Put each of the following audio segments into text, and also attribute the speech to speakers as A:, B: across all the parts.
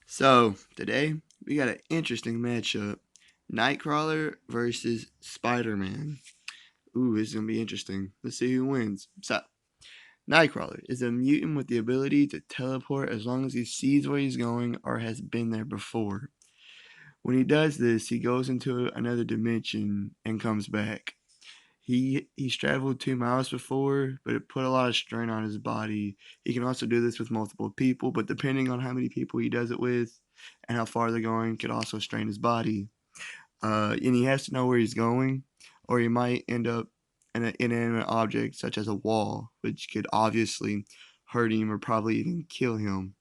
A: So, today we got an interesting matchup. Nightcrawler versus Spider-Man. Ooh, this is going to be interesting. Let's see who wins. So, Nightcrawler is a mutant with the ability to teleport as long as he sees where he's going or has been there before. When he does this, he goes into another dimension and comes back. He's traveled 2 miles before, but it put a lot of strain on his body. He can also do this with multiple people, but depending on how many people he does it with and how far they're going, could also strain his body. And he has to know where he's going, or he might end up in an inanimate object such as a wall, which could obviously hurt him or probably even kill him.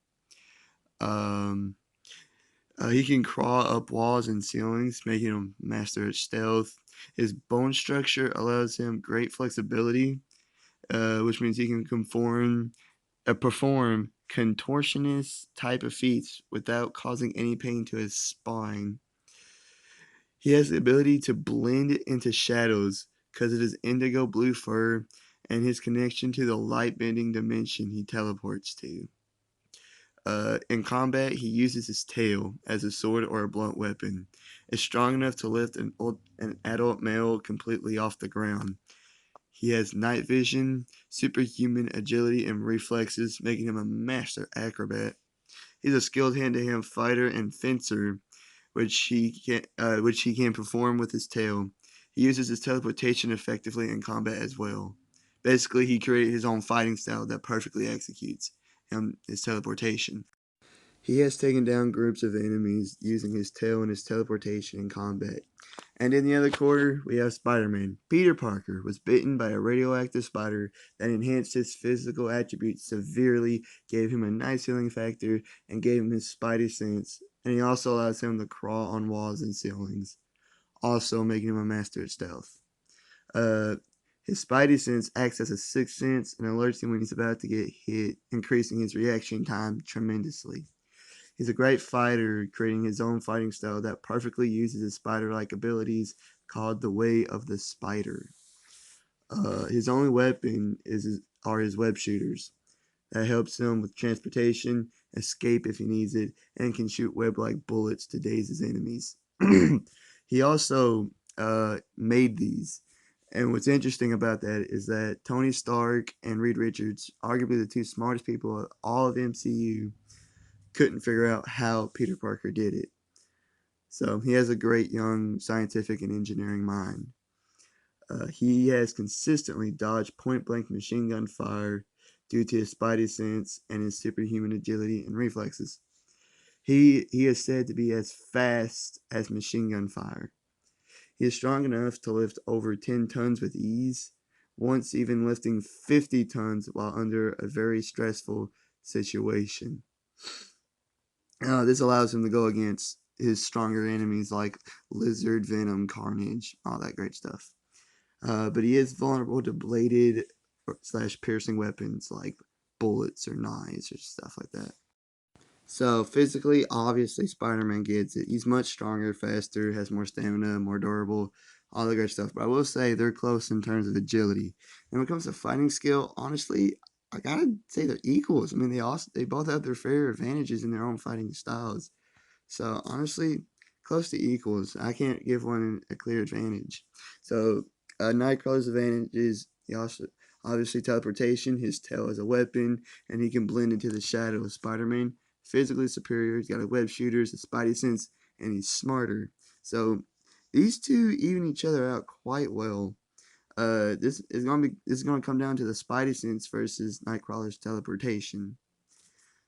A: Um, he can crawl up walls and ceilings, making him master at stealth. His bone structure allows him great flexibility, which means he can perform contortionist type of feats without causing any pain to his spine. He has the ability to blend into shadows because of his indigo blue fur and his connection to the light bending dimension he teleports to. In combat, he uses his tail as a sword or a blunt weapon. It's strong enough to lift an adult male completely off the ground. He has night vision, superhuman agility, and reflexes, making him a master acrobat. He's a skilled hand-to-hand fighter and fencer, which he can perform with his tail. He uses his teleportation effectively in combat as well. Basically, he created his own fighting style that perfectly executes his teleportation. He has taken down groups of enemies using his tail and his teleportation in combat. And in the other quarter, we have Spider-Man. Peter Parker was bitten by a radioactive spider that enhanced his physical attributes severely, gave him a nice healing factor, and gave him his spidey sense. And he also allows him to crawl on walls and ceilings, also making him a master at stealth. Uh, his spidey sense acts as a sixth sense and alerts him when he's about to get hit, increasing his reaction time tremendously. He's a great fighter, creating his own fighting style that perfectly uses his spider-like abilities called the Way of the Spider. His only weapon are his web shooters. That helps him with transportation, escape if he needs it, and can shoot web-like bullets to daze his enemies. He also made these. And what's interesting about that is that Tony Stark and Reed Richards, arguably the two smartest people of all of MCU, couldn't figure out how Peter Parker did it. So he has a great young scientific and engineering mind. He has consistently dodged point blank machine gun fire due to his spidey sense and his superhuman agility and reflexes. He is said to be as fast as machine gun fire. He is strong enough to lift over 10 tons with ease, once even lifting 50 tons while under a very stressful situation. This allows him to go against his stronger enemies like Lizard, Venom, Carnage, all that great stuff. But he is vulnerable to bladed slash piercing weapons like bullets or knives or stuff like that. So physically, obviously, Spider-Man gets it. He's much stronger, faster, has more stamina, more durable, all that great stuff. But I will say they're close in terms of agility. And when it comes to fighting skill, honestly, I gotta say they're equals. I mean, they both have their fair advantages in their own fighting styles. So honestly, close to equals. I can't give one a clear advantage. So Nightcrawler's advantage is he also obviously teleportation. His tail is a weapon, and he can blend into the shadow of Spider-Man. Physically superior. He's got a web shooters, a spidey sense, and he's smarter. So these two even each other out quite well. This is gonna come down to the spidey sense versus Nightcrawler's teleportation.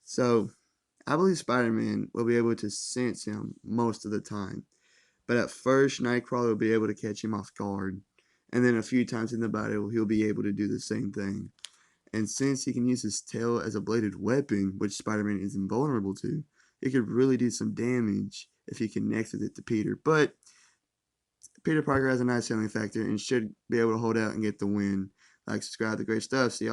A: So I believe Spider-Man will be able to sense him most of the time, but at first Nightcrawler will be able to catch him off guard, and then a few times in the battle he'll be able to do the same thing. And since he can use his tail as a bladed weapon, which Spider-Man is invulnerable to, he could really do some damage if he connects with it to Peter. But Peter Parker has a nice healing factor and should be able to hold out and get the win. Like, subscribe to great stuff. See y'all.